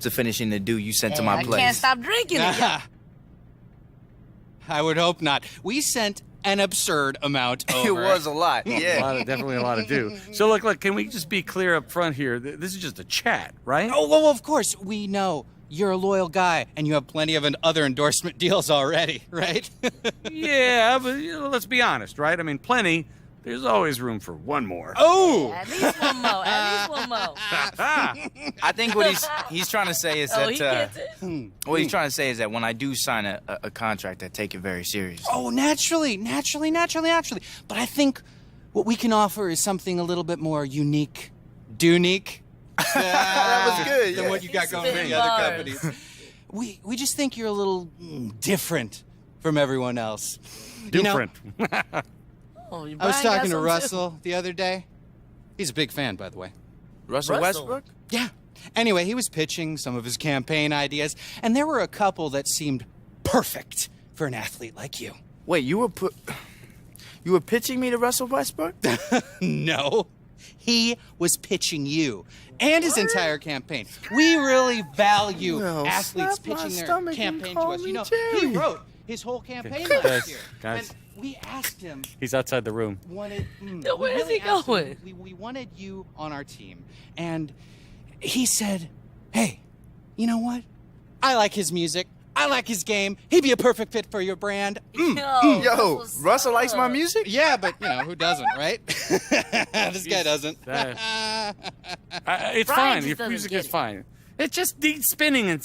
To finishing the due you sent to my place. I can't stop drinking it. I would hope not. We sent an absurd amount over. It was a lot, yeah. Definitely a lot of due. So look, can we just be clear up front here? This is just a chat, right? Oh, well, of course, we know. You're a loyal guy, and you have plenty of other endorsement deals already, right? Yeah, but let's be honest, right? I mean, plenty. There's always room for one more. Oh! At least one more. At least one more. I think what he's trying to say is that he gets it? what he's trying to say is that when I do sign a contract, I take it very seriously. Oh, naturally. But I think what we can offer is something a little bit more unique. Dunique. That was good. Than what you got going in the other companies. We just think you're a little different from everyone else. Different. Oh, I was talking to Russell the other day. He's a big fan, by the way. Russell Westbrook? Yeah. Anyway, he was pitching some of his campaign ideas, and there were a couple that seemed perfect for an athlete like you. Wait, you were pitching me to Russell Westbrook? No. He was pitching you and his entire campaign. We really value athletes pitching their campaign to us. You know, he wrote his whole campaign last year. Guys. And we asked him. He's outside the room. Where is he going? We wanted you on our team. And he said, hey, you know what? I like his music. I like his game. He'd be a perfect fit for your brand. Yo, Russell likes my music? Yeah, but, who doesn't, right? This guy doesn't. It's fine. Your music is fine. It just needs spinning and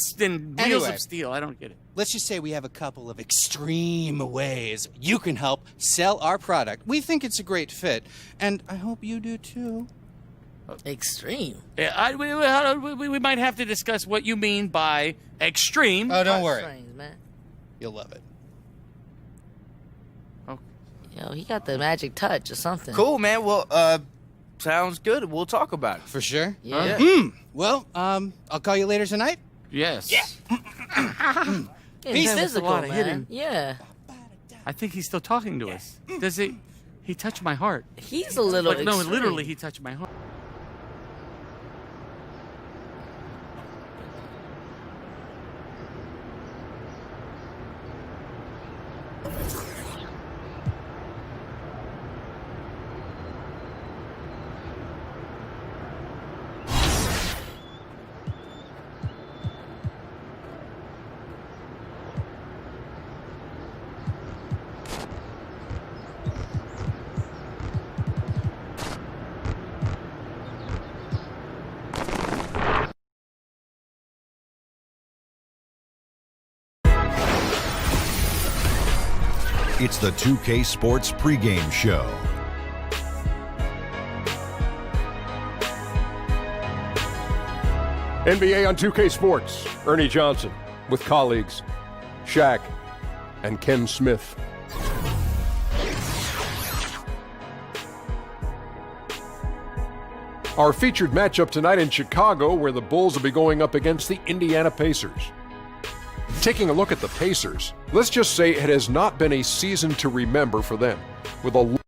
wheels of steel. I don't get it. Let's just say we have a couple of extreme ways you can help sell our product. We think it's a great fit, and I hope you do too. Extreme? Yeah, we might have to discuss what you mean by extreme. Oh, don't worry. Strings, man. You'll love it. Oh. Yo, he got the magic touch or something. Cool, man. Well, sounds good. We'll talk about it. For sure? Yeah. Well, I'll call you later tonight. Yes. Yeah. Peace. Physical, a lot of man. hitting. Yeah. I think he's still talking to us. Does he? He touched my heart. He's a little No, extreme. literally, he touched my heart. It's the 2K Sports pregame show. NBA on 2K Sports. Ernie Johnson with colleagues Shaq and Ken Smith. Our featured matchup tonight in Chicago, where the Bulls will be going up against the Indiana Pacers. Taking a look at the Pacers, let's just say it has not been a season to remember for them, with a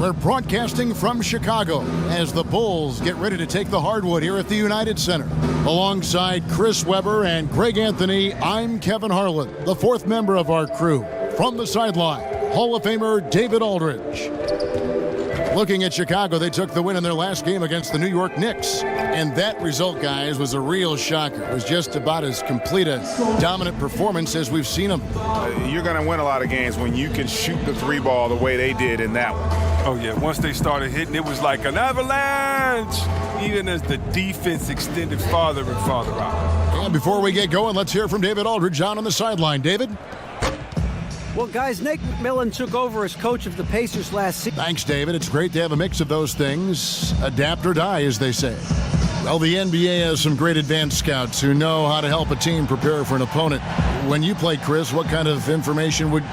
We're broadcasting from Chicago as the Bulls get ready to take the hardwood here at the United Center. Alongside Chris Webber and Greg Anthony, I'm Kevin Harlan, the fourth member of our crew. From the sideline, Hall of Famer David Aldridge. Looking at Chicago, they took the win in their last game against the New York Knicks. And that result, guys, was a real shocker. It was just about as complete a dominant performance as we've seen them. You're going to win a lot of games when you can shoot the three ball the way they did in that one. Oh, yeah. Once they started hitting, it was like an avalanche, even as the defense extended farther and farther out. And before we get going, let's hear from David Aldridge on the sideline. David? Well, guys, Nate McMillan took over as coach of the Pacers last season. Thanks, David. It's great to have a mix of those things. Adapt or die, as they say. Well, the NBA has some great advanced scouts who know how to help a team prepare for an opponent. When you played, Chris, what kind of information would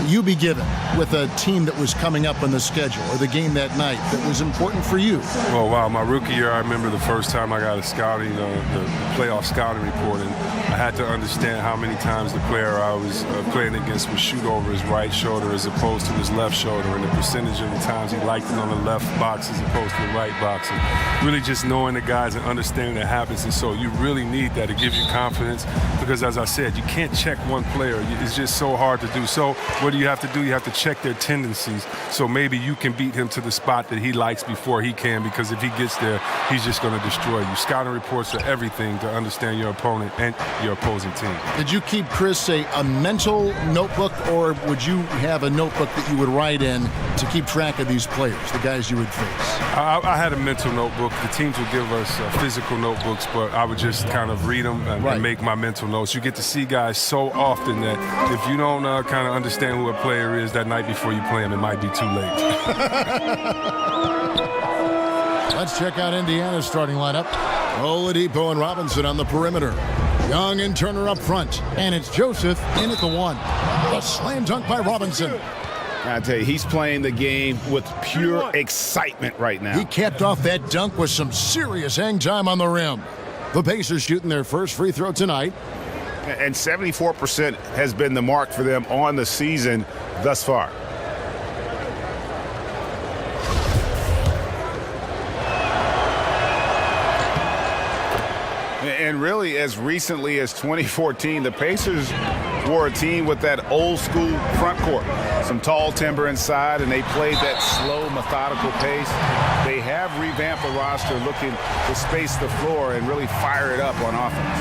you be given with a team that was coming up on the schedule or the game that night that was important for you? Oh, wow. My rookie year, I remember the first time I got a scouting, the playoff scouting report, and I had to understand how many times the player I was playing against would shoot over his right shoulder as opposed to his left shoulder, and the percentage of the times he liked it on the left box as opposed to the right box. And really just knowing the guys and understanding that happens. And so you really need that. It gives you confidence because, as I said, you can't check one player. It's just so hard to do. So what do you have to do? You have to check their tendencies. So maybe you can beat him to the spot that he likes before he can, because if he gets there, he's just going to destroy you. Scouting reports are everything to understand your opponent and your opposing team. Did you keep, Chris, a mental notebook, or would you have a notebook that you would write in to keep track of these players, the guys you would face? I had a mental notebook. The teams would give us physical notebooks, but I would just kind of read them and make my mental notes. You get to see guys so often that if you don't kind of understand who a player is that night before you play him, it might be too late. Let's check out Indiana's starting lineup. Oladipo and Robinson on the perimeter. Young and Turner up front. And it's Joseph in at the one. A slam dunk by Robinson. I tell you, he's playing the game with pure excitement right now. He capped off that dunk with some serious hang time on the rim. The Pacers shooting their first free throw tonight. And 74% has been the mark for them on the season thus far. And really, as recently as 2014, the Pacers were a team with that old school front court. Some tall timber inside, and they played that slow, methodical pace. They have revamped the roster looking to space the floor and really fire it up on offense.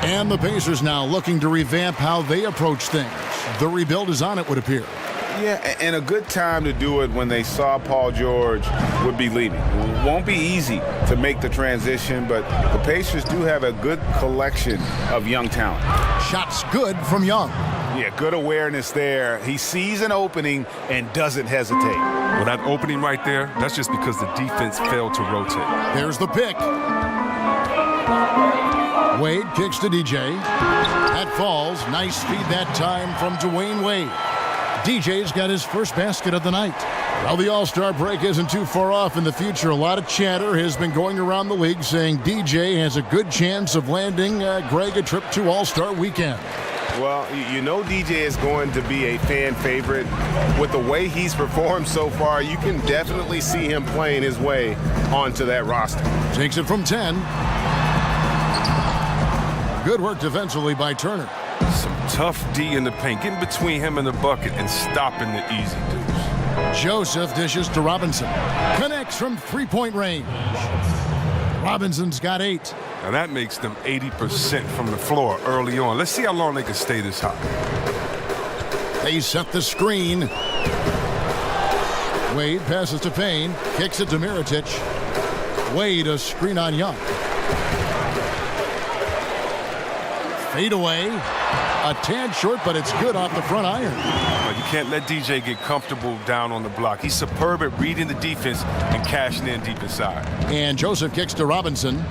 And the Pacers now looking to revamp how they approach things. The rebuild is on, it would appear. Yeah, and a good time to do it when they saw Paul George would be leaving. It won't be easy to make the transition, but the Pacers do have a good collection of young talent. Shots good from Young. Yeah, good awareness there. He sees an opening and doesn't hesitate. Well, that opening right there, that's just because the defense failed to rotate. There's the pick. Wade kicks to DJ. That falls. Nice feed that time from Dwayne Wade. DJ's got his first basket of the night. Well, the All-Star break isn't too far off in the future. A lot of chatter has been going around the league saying DJ has a good chance of landing, Greg, a trip to All-Star weekend. Well, you know DJ is going to be a fan favorite. With the way he's performed so far, you can definitely see him playing his way onto that roster. Takes it from 10. Good work defensively by Turner. Some tough D in the paint, getting between him and the bucket and stopping the easy dudes. Joseph dishes to Robinson. Connects from three-point range. Robinson's got 8. Now that makes them 80% from the floor early on. Let's see how long they can stay this hot. They set the screen. Wade passes to Payne. Kicks it to Mirotic. Wade a screen on Young. Fade away. A tad short, but it's good off the front iron. But you can't let DJ get comfortable down on the block. He's superb at reading the defense and cashing in deep inside. And Joseph kicks to Robinson.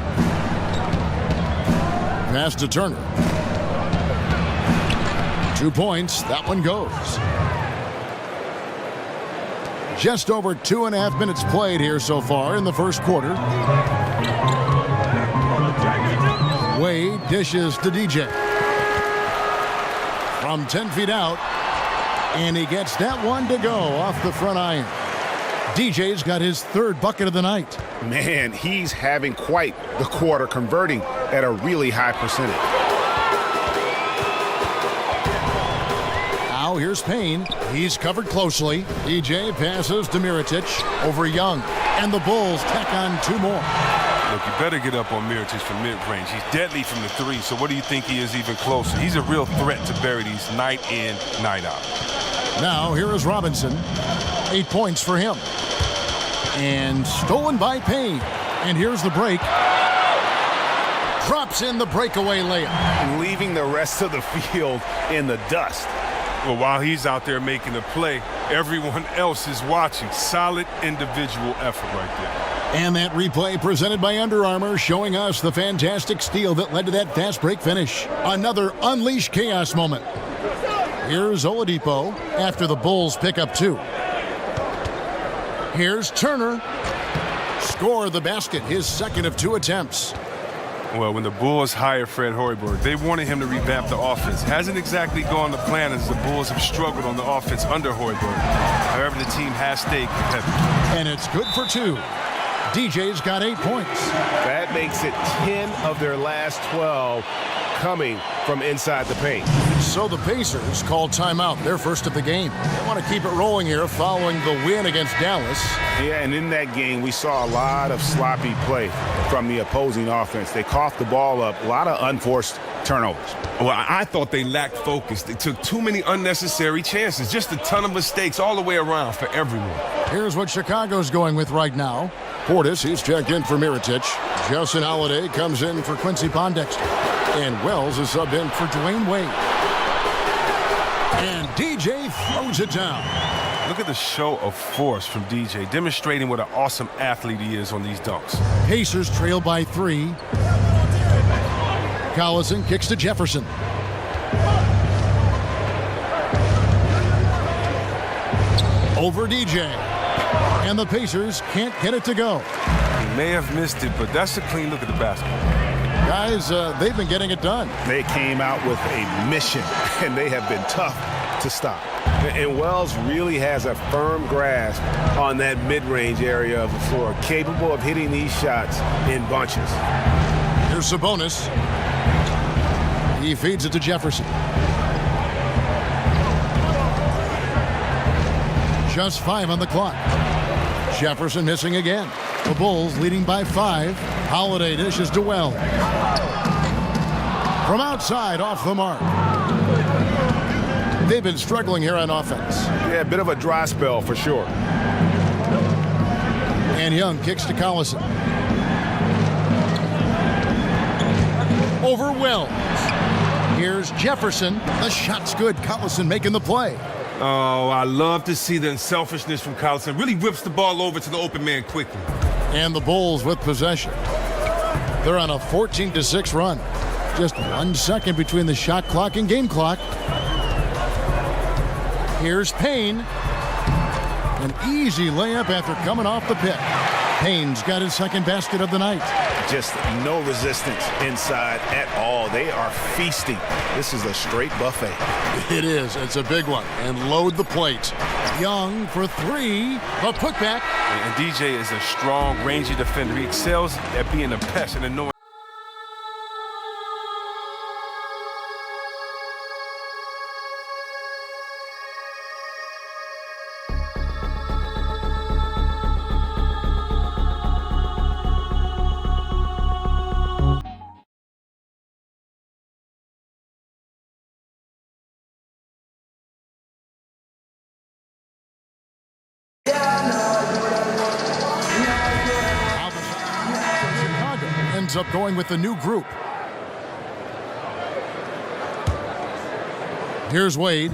Pass to Turner. 2 points. That one goes. Just over 2.5 minutes played here so far in the first quarter. Wade dishes to DJ. From 10 feet out. And he gets that one to go off the front iron. DJ's got his third bucket of the night. Man, he's having quite the quarter, converting at a really high percentage. Now here's Payne. He's covered closely. DJ passes to Mirotic over Young. And the Bulls tack on 2 more. Look, you better get up on Mirotic from mid-range. He's deadly from the 3, so what do you think he is even closer? He's a real threat to bury these night in, night out. Now here is Robinson. 8 points for him. And stolen by Payne. And here's the break. Drops in the breakaway layup. Leaving the rest of the field in the dust. Well, while he's out there making the play, everyone else is watching. Solid individual effort right there. And that replay presented by Under Armour, showing us the fantastic steal that led to that fast break finish. Another Unleash Chaos moment. Here's Oladipo after the Bulls pick up 2. Here's Turner. Score the basket, his second of 2 attempts. Well, when the Bulls hired Fred Hoiberg, they wanted him to revamp the offense. Hasn't exactly gone to plan as the Bulls have struggled on the offense under Hoiberg. However, the team has stayed competitive. And it's good for 2. DJ's got 8 points. That makes it 10 of their last 12 coming from inside the paint. So the Pacers call timeout, their first of the game. They want to keep it rolling here following the win against Dallas. Yeah, and in that game, we saw a lot of sloppy play from the opposing offense. They coughed the ball up, a lot of unforced turnovers. Well, I thought they lacked focus. They took too many unnecessary chances. Just a ton of mistakes all the way around for everyone. Here's what Chicago's going with right now. Portis, he's checked in for Mirotic. Justin Holiday comes in for Quincy Pondexter. And Wells is subbed in for Dwayne Wade. And DJ throws it down. Look at the show of force from DJ, demonstrating what an awesome athlete he is on these dunks. Pacers trail by 3. Collison kicks to Jefferson. Over DJ. And the Pacers can't get it to go. He may have missed it, but that's a clean look at the basket. Guys, they've been getting it done. They came out with a mission, and they have been tough to stop. And Wells really has a firm grasp on that mid-range area of the floor, capable of hitting these shots in bunches. Here's Sabonis. He feeds it to Jefferson. Just 5 on the clock. Jefferson missing again. The Bulls leading by 5. Holiday dishes to Wells. From outside, off the mark. They've been struggling here on offense. Yeah, a bit of a dry spell for sure. And Young kicks to Collison. Over Wells. Here's Jefferson. The shot's good. Collison making the play. Oh, I love to see the unselfishness from Collison. Really whips the ball over to the open man quickly. And the Bulls with possession. They're on a 14-6 run. Just 1 second between the shot clock and game clock. Here's Payne. An easy layup after coming off the pick. Payne's got his second basket of the night. Just no resistance inside at all. They are feasting. This is a straight buffet. It is. It's a big one. And load the plate. Young for 3. The putback. And DJ is a strong, rangy defender. He excels at being a pest and annoying. Ends up going with the new group. Here's Wade.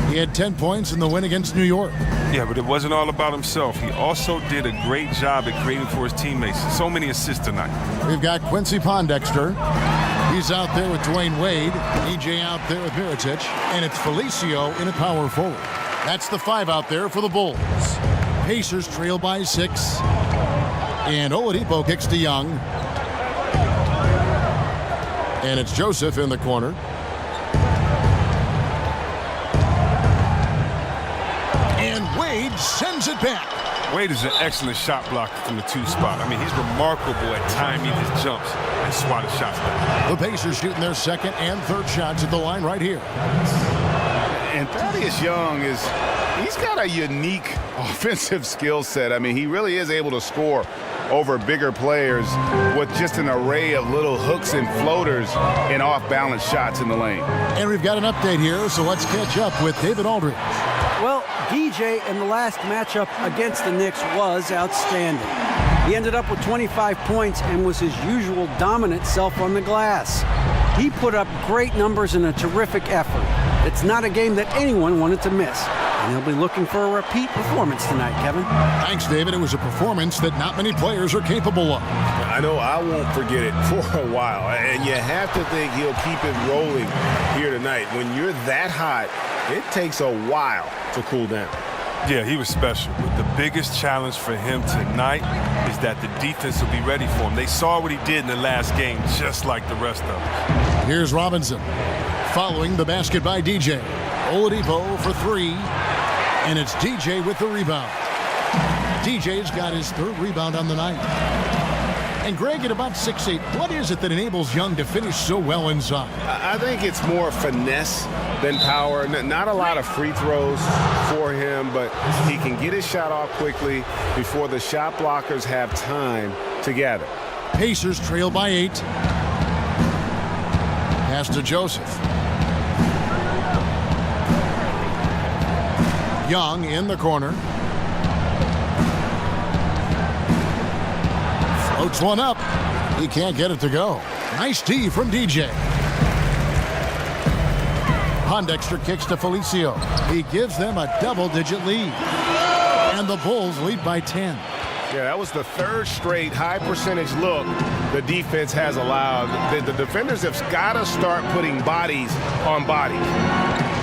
He had 10 points in the win against New York. Yeah, but it wasn't all about himself. He also did a great job at creating for his teammates. So many assists tonight. We've got Quincy Pondexter. He's out there with Dwayne Wade. EJ out there with Mirotic. And it's Felicio in a power forward. That's the 5 out there for the Bulls. Pacers trail by 6. And Oladipo kicks to Young. And it's Joseph in the corner. And Wade sends it back. Wade is an excellent shot blocker from the 2 spot. I mean, he's remarkable at timing his jumps and swatting shots back. The Pacers shooting their second and third shots at the line right here. And Thaddeus Young he's got a unique offensive skill set. I mean, he really is able to score over bigger players with just an array of little hooks and floaters and off-balance shots in the lane. And we've got an update here, so let's catch up with David Aldridge. Well, DJ in the last matchup against the Knicks was outstanding. He ended up with 25 points and was his usual dominant self on the glass. He put up great numbers in a terrific effort. It's not a game that anyone wanted to miss. And he'll be looking for a repeat performance tonight, Kevin. Thanks, David. It was a performance that not many players are capable of. I know I won't forget it for a while. And you have to think he'll keep it rolling here tonight. When you're that hot, it takes a while to cool down. Yeah, he was special. But the biggest challenge for him tonight is that the defense will be ready for him. They saw what he did in the last game, just like the rest of them. Here's Robinson. Following the basket by DJ. Oladipo for 3. And it's DJ with the rebound. DJ's got his 3rd rebound on the night. And Greg, at about 6'8", what is it that enables Young to finish so well inside? I think it's more finesse than power. Not a lot of free throws for him, but he can get his shot off quickly before the shot blockers have time to gather. Pacers trail by 8. Pass to Joseph. Young in the corner. Floats one up. He can't get it to go. Nice D from DJ. Pondexter kicks to Felicio. He gives them a double-digit lead. And the Bulls lead by 10. Yeah, that was the 3rd straight high-percentage look the defense has allowed. The defenders have got to start putting bodies on bodies.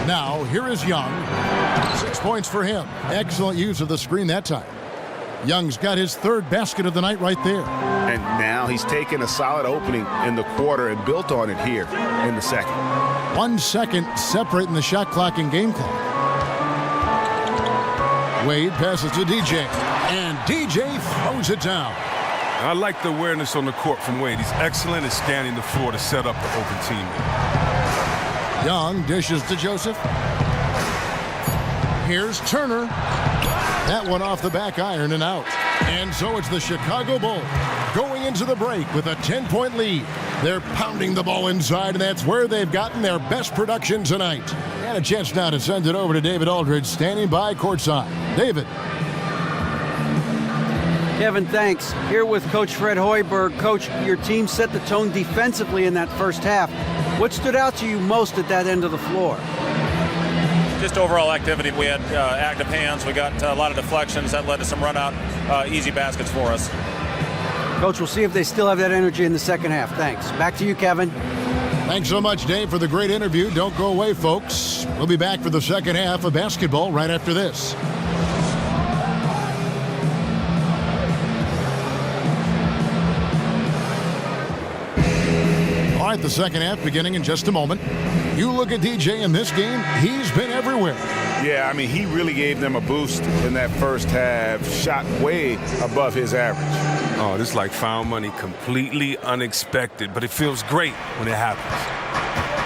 Now, here is Young. 6 points for him. Excellent use of the screen that time. Young's got his 3rd basket of the night right there. And now he's taken a solid opening in the quarter and built on it here in the second. 1 second separating the shot clock and game clock. Wade passes to DJ. And DJ throws it down. I like the awareness on the court from Wade. He's excellent at scanning the floor to set up the open teammate. Young dishes to Joseph. Here's Turner. That one off the back iron and out. And so it's the Chicago Bulls going into the break with a 10-point lead. They're pounding the ball inside, and that's where they've gotten their best production tonight. And a chance now to send it over to David Aldridge, standing by courtside. David. Kevin, thanks. Here with Coach Fred Hoiberg. Coach, your team set the tone defensively in that first half. What stood out to you most at that end of the floor? Just overall activity. We had active hands. We got a lot of deflections. That led to some run-out, easy baskets for us. Coach, we'll see if they still have that energy in the second half. Thanks. Back to you, Kevin. Thanks so much, Dave, for the great interview. Don't go away, folks. We'll be back for the second half of basketball right after this. All right, the second half beginning in just a moment. You look at DJ in this game, he's been everywhere. Yeah, I mean, he really gave them a boost in that first half, shot way above his average. Oh, this is like found money, completely unexpected, but it feels great when it happens.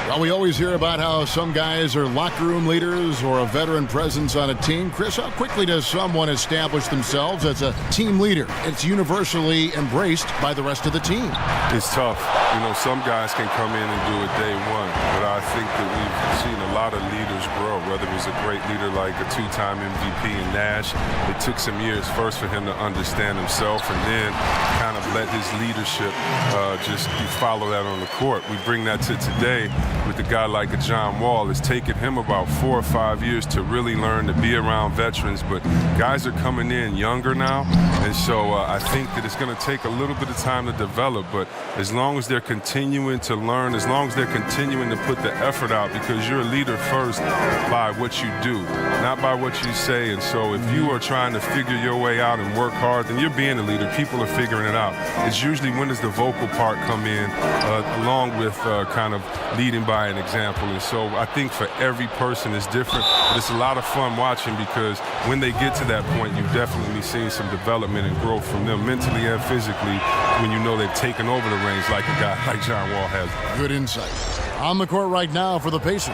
Well, we always hear about how some guys are locker room leaders or a veteran presence on a team. Chris, how quickly does someone establish themselves as a team leader? It's universally embraced by the rest of the team. It's tough. You know, some guys can come in and do it day one, but I think that we've seen a lot of leaders grow, whether it was a great leader like a 2-time MVP in Nash. It took some years first for him to understand himself and then kind of let his leadership just follow that on the court. We bring that to today with a guy like a John Wall. It's taken him about 4 or 5 years to really learn to be around veterans, but guys are coming in younger now, and so I think that it's going to take a little bit of time to develop, but as long as they're continuing to learn, as long as they're continuing to put the effort out, because you're a leader first by what you do, not by what you say, and so if you are trying to figure your way out and work hard, then you're being a leader. People are figuring it out. It's usually when does the vocal part come in, along with kind of leading by by an example. And so I think for every person it's different, but it's a lot of fun watching because when they get to that point, you've definitely seen some development and growth from them mentally and physically when you know they've taken over the reins like a guy like John Wall has. Good insight. On the court right now for the Pacers.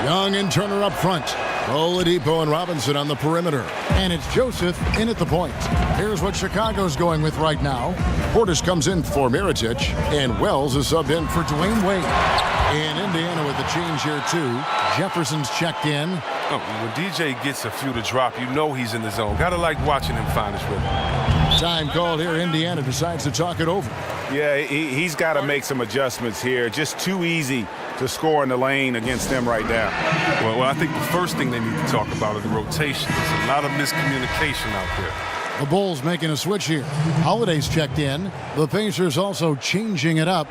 Young and Turner up front. Oladipo and Robinson on the perimeter. And it's Joseph in at the point. Here's what Chicago's going with right now. Portis comes in for Mirotic, and Wells is subbed in for Dwayne Wade. In Indiana with the change here, too. Jefferson's checked in. Oh, when DJ gets a few to drop, you know he's in the zone. Gotta like watching him find his rhythm. Time called here. Indiana decides to talk it over. Yeah, he's got to make some adjustments here. Just too easy to score in the lane against them right now. Well, I think the first thing they need to talk about is the rotation. There's a lot of miscommunication out there. The Bulls making a switch here. Holiday's checked in. The Pacers also changing it up.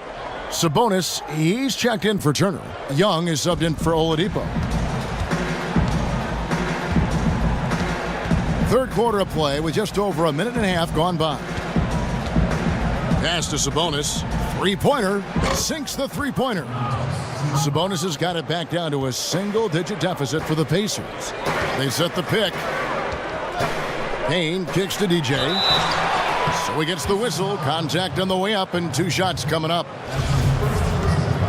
Sabonis, he's checked in for Turner. Young is subbed in for Oladipo. Third quarter of play with just over a minute and a half gone by. Pass to Sabonis. Three-pointer. Sinks the three-pointer. Sabonis has got it back down to a single-digit deficit for the Pacers. They set the pick. Payne kicks to DJ. So he gets the whistle. Contact on the way up and two shots coming up.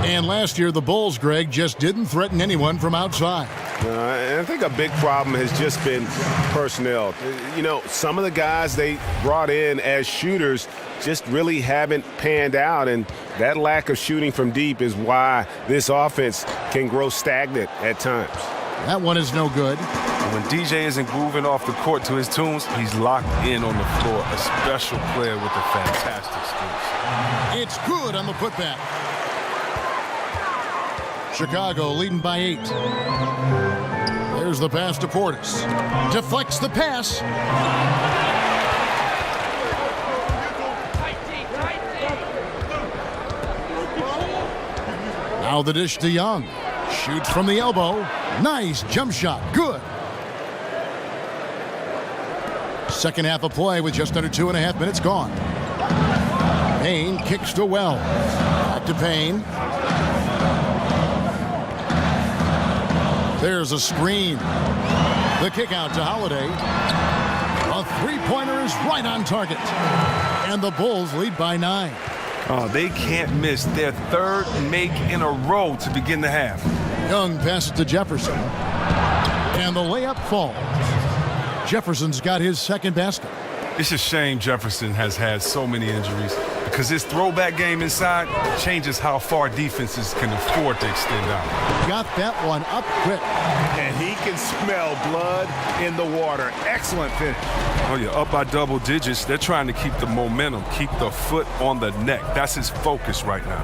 And last year, the Bulls, Greg, just didn't threaten anyone from outside. I think a big problem has just been personnel. You know, some of the guys they brought in as shooters just really haven't panned out, and that lack of shooting from deep is why this offense can grow stagnant at times. That one is no good. When DJ isn't grooving off the court to his tunes, he's locked in on the floor. A special player with a fantastic skills. It's good on the putback. Chicago leading by 8. There's the pass to Portis. Deflects the pass. Now the dish to Young. Shoots from the elbow. Nice jump shot. Good. Second half of play with just under 2.5 minutes gone. Payne kicks to Wells. Back to Payne. There's a screen. The kick out to Holiday. A three-pointer is right on target. And the Bulls lead by 9. Oh, they can't miss their third make in a row to begin the half. Young passes to Jefferson. And the layup falls. Jefferson's got his second basket. It's a shame Jefferson has had so many injuries because his throwback game inside changes how far defenses can afford to extend out. Got that one up quick. And he can smell blood in the water. Excellent finish. Oh, yeah, up by double digits. They're trying to keep the momentum, keep the foot on the neck. That's his focus right now.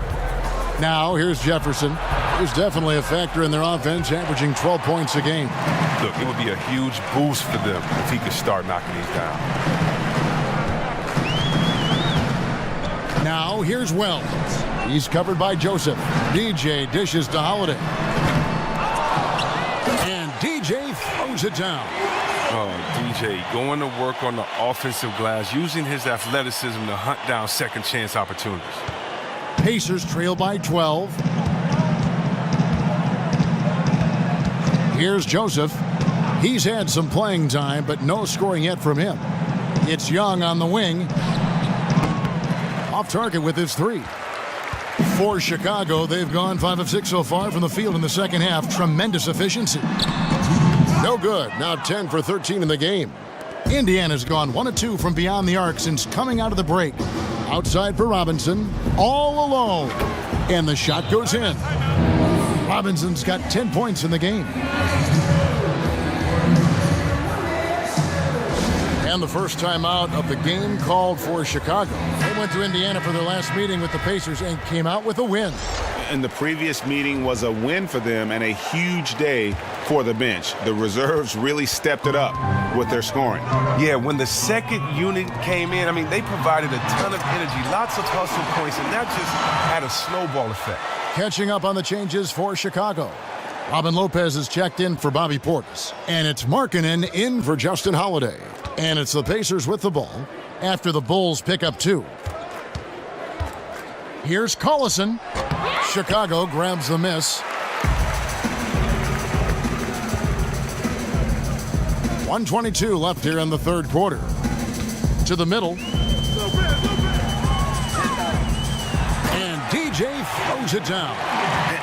Now, here's Jefferson. He's definitely a factor in their offense, averaging 12 points a game. Look, it would be a huge boost for them if he could start knocking these down. Now, here's Wells. He's covered by Joseph. DJ dishes to Holiday. And DJ throws it down. Oh, DJ going to work on the offensive glass, using his athleticism to hunt down second chance opportunities. Pacers trail by 12. Here's Joseph. He's had some playing time, but no scoring yet from him. It's Young on the wing. Off target with his three. For Chicago, they've gone 5 of 6 so far from the field in the second half. Tremendous efficiency. No good. Now 10 for 13 in the game. Indiana's gone 1 of 2 from beyond the arc since coming out of the break. Outside for Robinson, all alone. And the shot goes in. Robinson's got 10 points in the game. And the first time out of the game called for Chicago. They went to Indiana for their last meeting with the Pacers and came out with a win. And the previous meeting was a win for them and a huge day for the bench. The reserves really stepped it up with their scoring. Yeah, when the second unit came in, I mean, they provided a ton of energy, lots of hustle points, and that just had a snowball effect. Catching up on the changes for Chicago. Robin Lopez is checked in for Bobby Portis. And it's Markkanen in for Justin Holiday. And it's the Pacers with the ball after the Bulls pick up 2. Here's Collison. Chicago grabs the miss. 1:22 left here in the third quarter. To the middle. And DJ throws it down.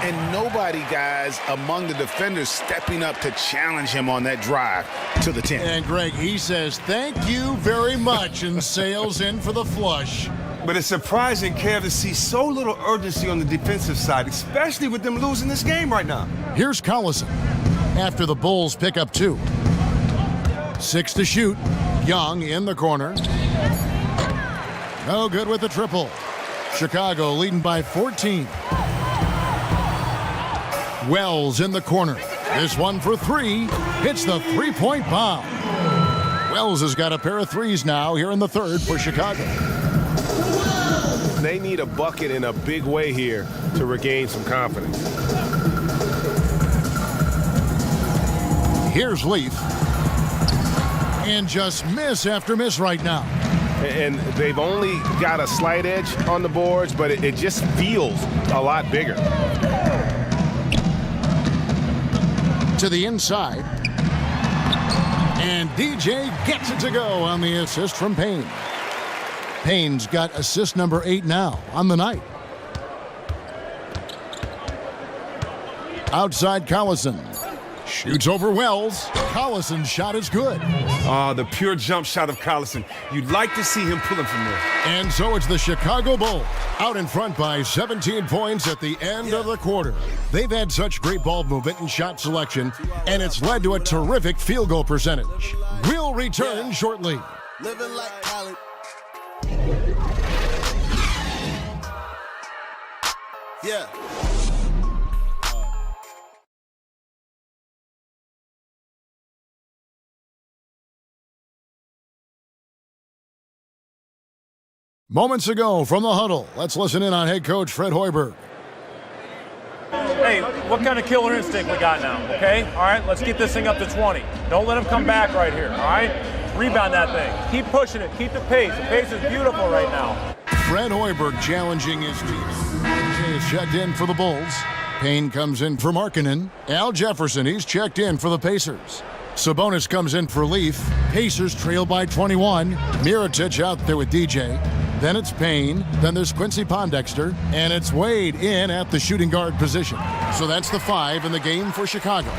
And nobody, guys, among the defenders stepping up to challenge him on that drive to the 10. And Greg, he says, thank you very much, and sails in for the flush. But it's surprising, Kev, to see so little urgency on the defensive side, especially with them losing this game right now. Here's Collison after the Bulls pick up 2. 6 to shoot. Young in the corner. No good with the triple. Chicago leading by 14. Wells in the corner. This one for 3. Hits the three-point bomb. Wells has got a pair of threes now here in the third for Chicago. They need a bucket in a big way here to regain some confidence. Here's Leaf. And just miss after miss right now. And they've only got a slight edge on the boards, but it just feels a lot bigger. To the inside. And DJ gets it to go on the assist from Payne. Payne's got assist number 8 now on the night. Outside Collison. Shoots over Wells. Collison's shot is good. The pure jump shot of Collison. You'd like to see him pulling from there. And so it's the Chicago Bulls out in front by 17 points at the end of the quarter. They've had such great ball movement and shot selection, and it's led to a terrific field goal percentage. We'll return shortly. Living like Khaled. Yeah. Moments ago from the huddle, let's listen in on head coach Fred Hoiberg. Hey, what kind of killer instinct we got now, okay? All right, let's get this thing up to 20. Don't let him come back right here, all right? Rebound that thing. Keep pushing it. Keep the pace. The pace is beautiful right now. Fred Hoiberg challenging his team. Jay is checked in for the Bulls. Payne comes in for Markkanen. Al Jefferson, he's checked in for the Pacers. Sabonis comes in for Leaf. Pacers trail by 21. Mirotic out there with DJ. Then it's Payne. Then there's Quincy Pondexter. And it's Wade in at the shooting guard position. So that's the 5 in the game for Chicago.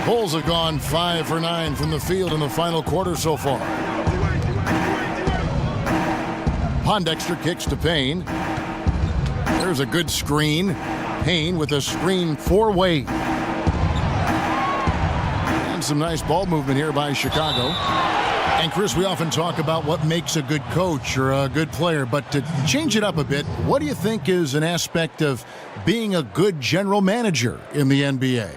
Bulls have gone 5 for 9 from the field in the final quarter so far. Pondexter kicks to Payne. There's a good screen. Payne with a screen for Wade. And some nice ball movement here by Chicago. And Chris, we often talk about what makes a good coach or a good player, but to change it up a bit, what do you think is an aspect of being a good general manager in the NBA?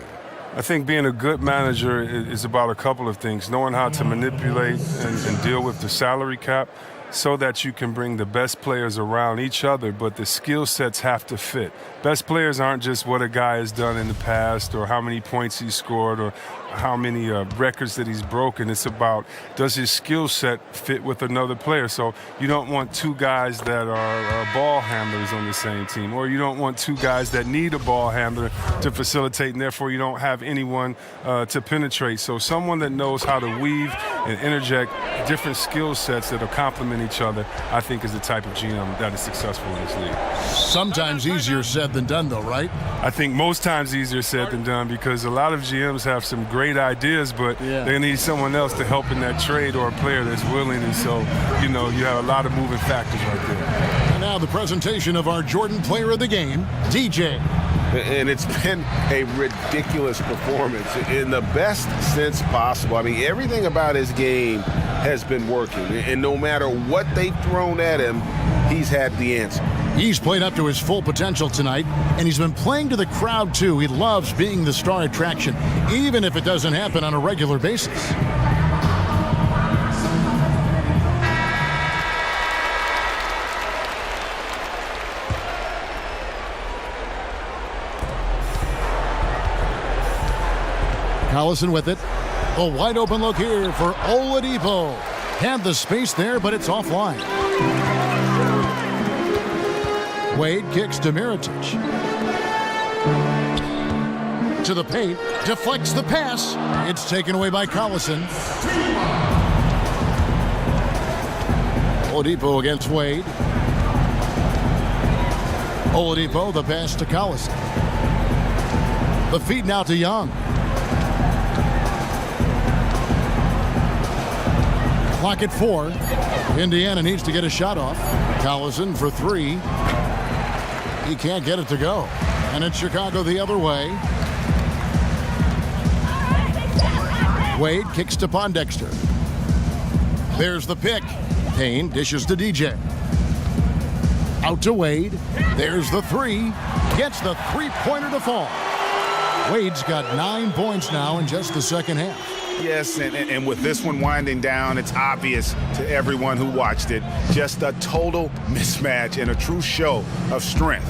I think being a good manager is about a couple of things. Knowing how to manipulate and deal with the salary cap so that you can bring the best players around each other, but the skill sets have to fit. Best players aren't just what a guy has done in the past or how many points he scored or how many records that he's broken. It's about, does his skill set fit with another player? So you don't want 2 guys that are ball handlers on the same team, or you don't want 2 guys that need a ball handler to facilitate, and therefore you don't have anyone to penetrate. So someone that knows how to weave and interject different skill sets that will complement each other, I think is the type of GM that is successful in this league. Sometimes easier said than done, though, right? I think most times easier said than done, because a lot of GMs have some great ideas, but they need someone else to help in that trade or a player that's willing, and so, you have a lot of moving factors right there. And now the presentation of our Jordan Player of the Game, DJ. And it's been a ridiculous performance in the best sense possible. I mean, everything about his game has been working, and no matter what they've thrown at him, he's had the answer. He's played up to his full potential tonight, and he's been playing to the crowd, too. He loves being the star attraction, even if it doesn't happen on a regular basis. Collison with it. A wide open look here for Oladipo. Had the space there, but it's offline. Wade kicks to Mirotic. To the paint, deflects the pass. It's taken away by Collison. Oladipo against Wade. Oladipo, the pass to Collison. The feed now to Young. Clock at 4. Indiana needs to get a shot off. Collison for 3. He can't get it to go. And it's Chicago the other way. Wade kicks to Pondexter. There's the pick. Payne dishes to DJ. Out to Wade. There's the 3. Gets the three-pointer to fall. Wade's got 9 points now in just the second half. Yes, and with this one winding down, it's obvious to everyone who watched it. Just a total mismatch and a true show of strength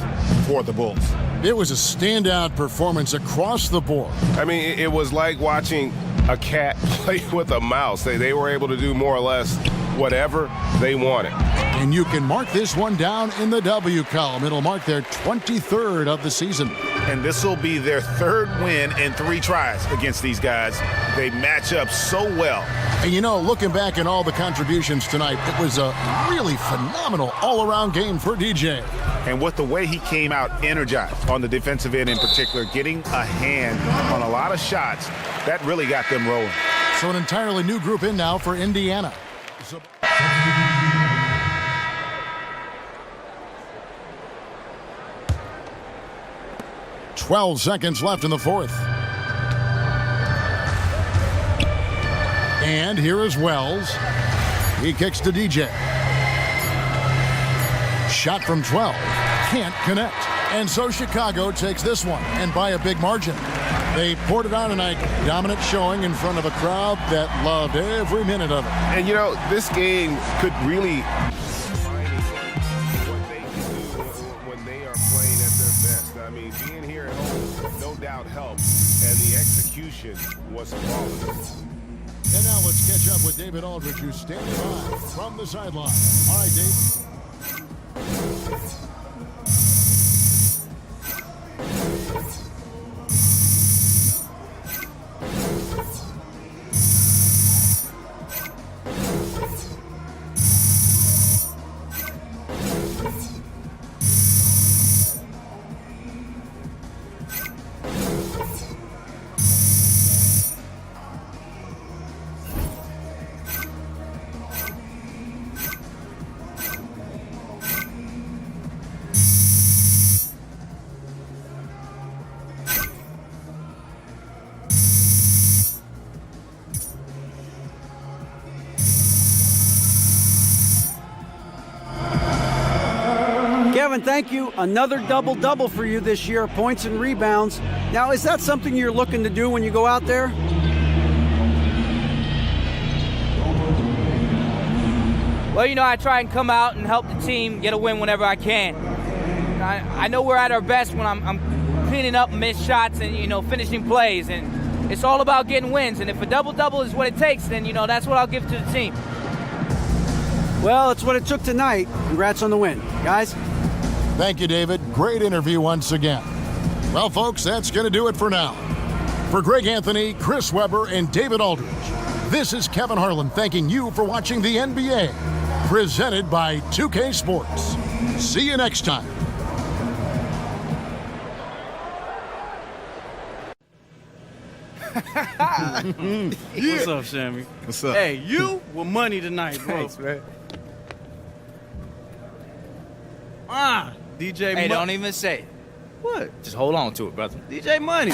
for the Bulls. It was a standout performance across the board. I mean, it was like watching a cat play with a mouse. They were able to do more or less whatever they wanted. And you can mark this one down in the W column. It'll mark their 23rd of the season. And this will be their 3rd win in 3 tries against these guys. They match up so well. And you know, looking back at all the contributions tonight, it was a really phenomenal all-around game for DJ. And with the way he came out energized on the defensive end in particular, getting a hand on a lot of shots, that really got them rolling. So an entirely new group in now for Indiana. 12 seconds left in the 4th. And here is Wells. He kicks to DJ. Shot from 12. Can't connect. And so Chicago takes this one, and by a big margin. They poured it on tonight. Dominant showing in front of a crowd that loved every minute of it. And you know, this game could really when they are playing at their best. I mean, being here at home no doubt helped, and the execution was flawless. And now let's catch up with David Aldridge, who's standing by from the sideline. All right, Dave. Kevin, thank you. Another double-double for you this year, points and rebounds. Now, is that something you're looking to do when you go out there? Well, you know, I try and come out and help the team get a win whenever I can. I know we're at our best when I'm cleaning up missed shots and, you know, finishing plays. And it's all about getting wins. And if a double-double is what it takes, then, you know, that's what I'll give to the team. Well, it's what it took tonight. Congrats on the win. Guys? Thank you, David. Great interview once again. Well, folks, that's going to do it for now. For Greg Anthony, Chris Webber, and David Aldridge, this is Kevin Harlan thanking you for watching the NBA, presented by 2K Sports. See you next time. What's up, Sammy? What's up? Hey, you were money tonight, bro. Thanks, man. DJ Hey, don't even say it. What? Just hold on to it, brother. DJ Money.